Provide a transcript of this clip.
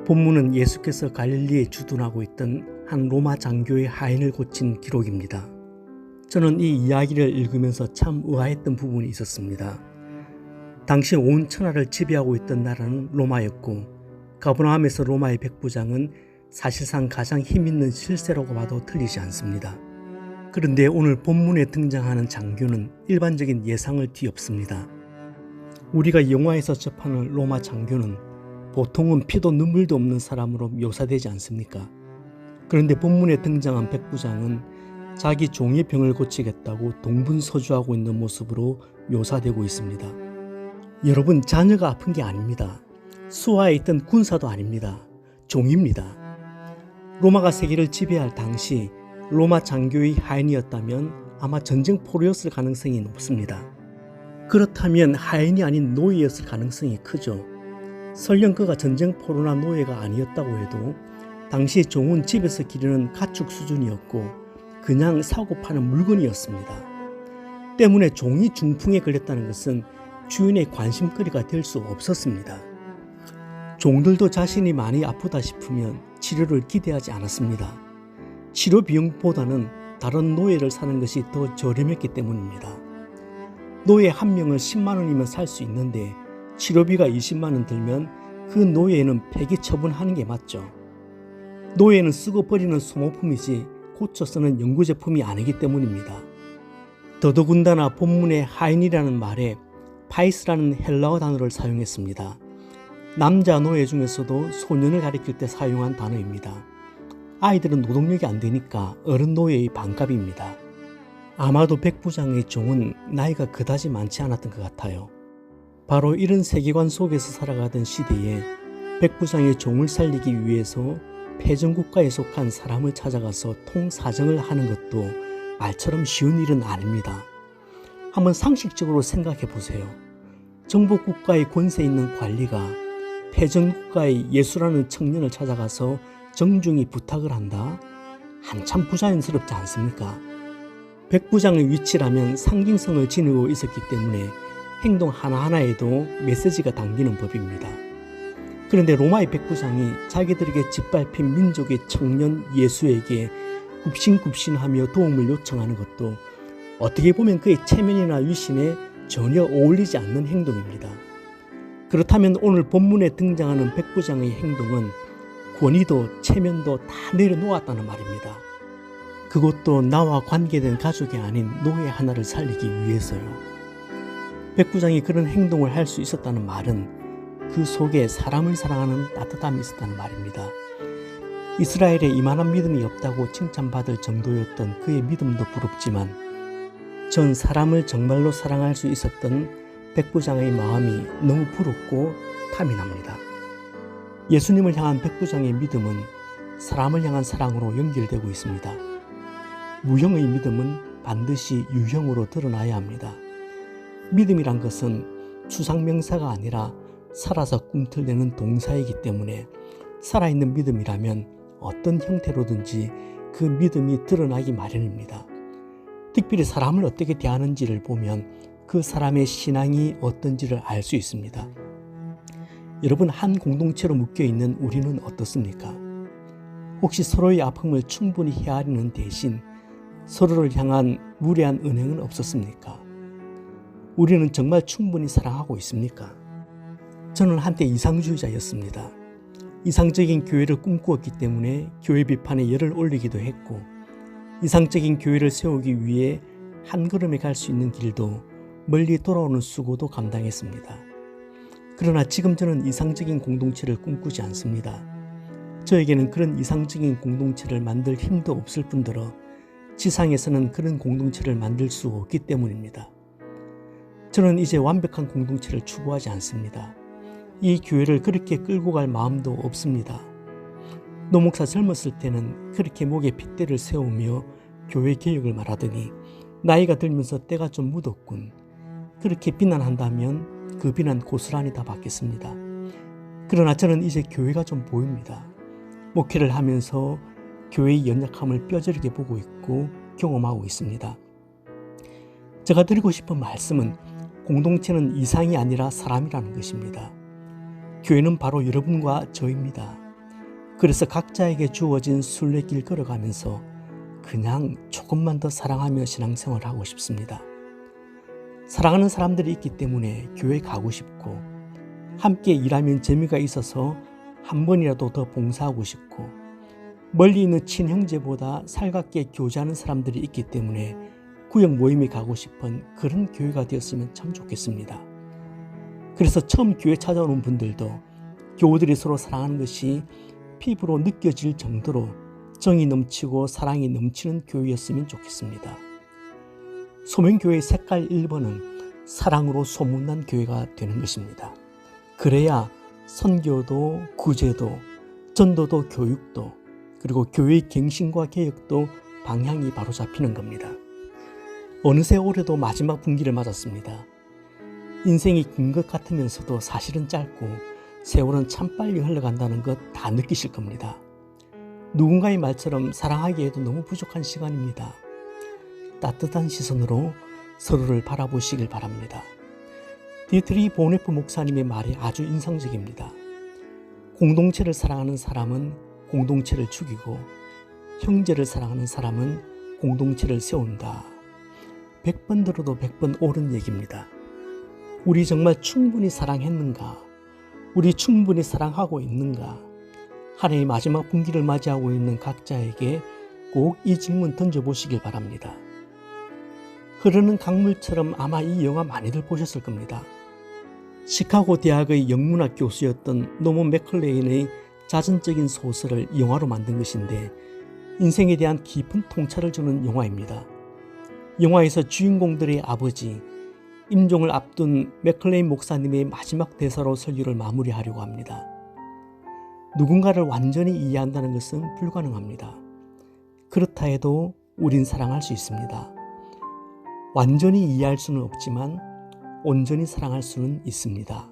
본문은 예수께서 갈릴리에 주둔하고 있던 한 로마 장교의 하인을 고친 기록입니다. 저는 이 이야기를 읽으면서 참 의아했던 부분이 있었습니다. 당시 온 천하를 지배하고 있던 나라는 로마였고 가버나움에서 로마의 백부장은 사실상 가장 힘있는 실세라고 봐도 틀리지 않습니다. 그런데 오늘 본문에 등장하는 장교는 일반적인 예상을 뒤엎습니다. 우리가 영화에서 접하는 로마 장교는 보통은 피도 눈물도 없는 사람으로 묘사되지 않습니까? 그런데 본문에 등장한 백부장은 자기 종의 병을 고치겠다고 동분서주하고 있는 모습으로 묘사되고 있습니다. 여러분, 자녀가 아픈 게 아닙니다. 수하에 있던 군사도 아닙니다. 종입니다. 로마가 세계를 지배할 당시 로마 장교의 하인이었다면 아마 전쟁 포로였을 가능성이 높습니다. 그렇다면 하인이 아닌 노예였을 가능성이 크죠. 설령 그가 전쟁 포로나 노예가 아니었다고 해도 당시 종은 집에서 기르는 가축 수준이었고 그냥 사고 파는 물건이었습니다. 때문에 종이 중풍에 걸렸다는 것은 주인의 관심거리가 될 수 없었습니다. 종들도 자신이 많이 아프다 싶으면 치료를 기대하지 않았습니다. 치료 비용보다는 다른 노예를 사는 것이 더 저렴했기 때문입니다. 노예 한 명을 10만 원이면 살 수 있는데 치료비가 20만 원 들면 그 노예는 폐기 처분하는 게 맞죠. 노예는 쓰고 버리는 소모품이지 고쳐 쓰는 연구제품이 아니기 때문입니다. 더더군다나 본문의 하인이라는 말에 파이스라는 헬라어 단어를 사용했습니다. 남자 노예 중에서도 소년을 가리킬 때 사용한 단어입니다. 아이들은 노동력이 안 되니까 어른 노예의 반값입니다. 아마도 백부장의 종은 나이가 그다지 많지 않았던 것 같아요. 바로 이런 세계관 속에서 살아가던 시대에 백부장의 종을 살리기 위해서 패전국가에 속한 사람을 찾아가서 통사정을 하는 것도 말처럼 쉬운 일은 아닙니다. 한번 상식적으로 생각해 보세요. 정복국가의 권세 있는 관리가 패전국가의 예수라는 청년을 찾아가서 정중히 부탁을 한다? 한참 부자연스럽지 않습니까? 백부장의 위치라면 상징성을 지니고 있었기 때문에 행동 하나하나에도 메시지가 담기는 법입니다. 그런데 로마의 백부장이 자기들에게 짓밟힌 민족의 청년 예수에게 굽신굽신하며 도움을 요청하는 것도 어떻게 보면 그의 체면이나 위신에 전혀 어울리지 않는 행동입니다. 그렇다면 오늘 본문에 등장하는 백부장의 행동은 권위도 체면도 다 내려놓았다는 말입니다. 그것도 나와 관계된 가족이 아닌 노예 하나를 살리기 위해서요. 백부장이 그런 행동을 할 수 있었다는 말은 그 속에 사람을 사랑하는 따뜻함이 있었다는 말입니다. 이스라엘에 이만한 믿음이 없다고 칭찬받을 정도였던 그의 믿음도 부럽지만 전 사람을 정말로 사랑할 수 있었던 백부장의 마음이 너무 부럽고 탐이 납니다. 예수님을 향한 백부장의 믿음은 사람을 향한 사랑으로 연결되고 있습니다. 무형의 믿음은 반드시 유형으로 드러나야 합니다. 믿음이란 것은 추상명사가 아니라 살아서 꿈틀대는 동사이기 때문에 살아있는 믿음이라면 어떤 형태로든지 그 믿음이 드러나기 마련입니다. 특별히 사람을 어떻게 대하는지를 보면 그 사람의 신앙이 어떤지를 알 수 있습니다. 여러분, 한 공동체로 묶여있는 우리는 어떻습니까? 혹시 서로의 아픔을 충분히 헤아리는 대신 서로를 향한 무례한 은행은 없었습니까? 우리는 정말 충분히 사랑하고 있습니까? 저는 한때 이상주의자였습니다. 이상적인 교회를 꿈꾸었기 때문에 교회 비판에 열을 올리기도 했고 이상적인 교회를 세우기 위해 한 걸음에 갈 수 있는 길도 멀리 돌아오는 수고도 감당했습니다. 그러나 지금 저는 이상적인 공동체를 꿈꾸지 않습니다. 저에게는 그런 이상적인 공동체를 만들 힘도 없을 뿐더러 지상에서는 그런 공동체를 만들 수 없기 때문입니다. 저는 이제 완벽한 공동체를 추구하지 않습니다. 이 교회를 그렇게 끌고 갈 마음도 없습니다. 노 목사 젊었을 때는 그렇게 목에 핏대를 세우며 교회 개혁을 말하더니 나이가 들면서 때가 좀 묻었군. 그렇게 비난한다면 그 비난 고스란히 다 받겠습니다. 그러나 저는 이제 교회가 좀 보입니다. 목회를 하면서 교회의 연약함을 뼈저리게 보고 있고 경험하고 있습니다. 제가 드리고 싶은 말씀은 공동체는 이상이 아니라 사람이라는 것입니다. 교회는 바로 여러분과 저입니다. 그래서 각자에게 주어진 순례길 걸어가면서 그냥 조금만 더 사랑하며 신앙생활을 하고 싶습니다. 사랑하는 사람들이 있기 때문에 교회 가고 싶고, 함께 일하면 재미가 있어서 한 번이라도 더 봉사하고 싶고, 멀리 있는 친형제보다 살갑게 교제하는 사람들이 있기 때문에 구역 모임에 가고 싶은 그런 교회가 되었으면 참 좋겠습니다. 그래서 처음 교회 찾아오는 분들도 교우들이 서로 사랑하는 것이 피부로 느껴질 정도로 정이 넘치고 사랑이 넘치는 교회였으면 좋겠습니다. 소명교회의 색깔 1번은 사랑으로 소문난 교회가 되는 것입니다. 그래야 선교도 구제도 전도도 교육도 그리고 교회의 갱신과 개혁도 방향이 바로 잡히는 겁니다. 어느새 올해도 마지막 분기를 맞았습니다. 인생이 긴 것 같으면서도 사실은 짧고 세월은 참 빨리 흘러간다는 것 다 느끼실 겁니다. 누군가의 말처럼 사랑하기에도 너무 부족한 시간입니다. 따뜻한 시선으로 서로를 바라보시길 바랍니다. 디트리 보네프 목사님의 말이 아주 인상적입니다. 공동체를 사랑하는 사람은 공동체를 죽이고 형제를 사랑하는 사람은 공동체를 세운다. 100번 들어도 100번 옳은 얘기입니다. 우리 정말 충분히 사랑했는가? 우리 충분히 사랑하고 있는가? 한 해의 마지막 분기를 맞이하고 있는 각자에게 꼭 이 질문 던져보시길 바랍니다. 흐르는 강물처럼 아마 이 영화 많이들 보셨을 겁니다. 시카고 대학의 영문학 교수였던 노먼 맥클레인의 자전적인 소설을 영화로 만든 것인데 인생에 대한 깊은 통찰을 주는 영화입니다. 영화에서 주인공들의 아버지, 임종을 앞둔 맥클레인 목사님의 마지막 대사로 설교를 마무리하려고 합니다. 누군가를 완전히 이해한다는 것은 불가능합니다. 그렇다 해도 우린 사랑할 수 있습니다. 완전히 이해할 수는 없지만 온전히 사랑할 수는 있습니다.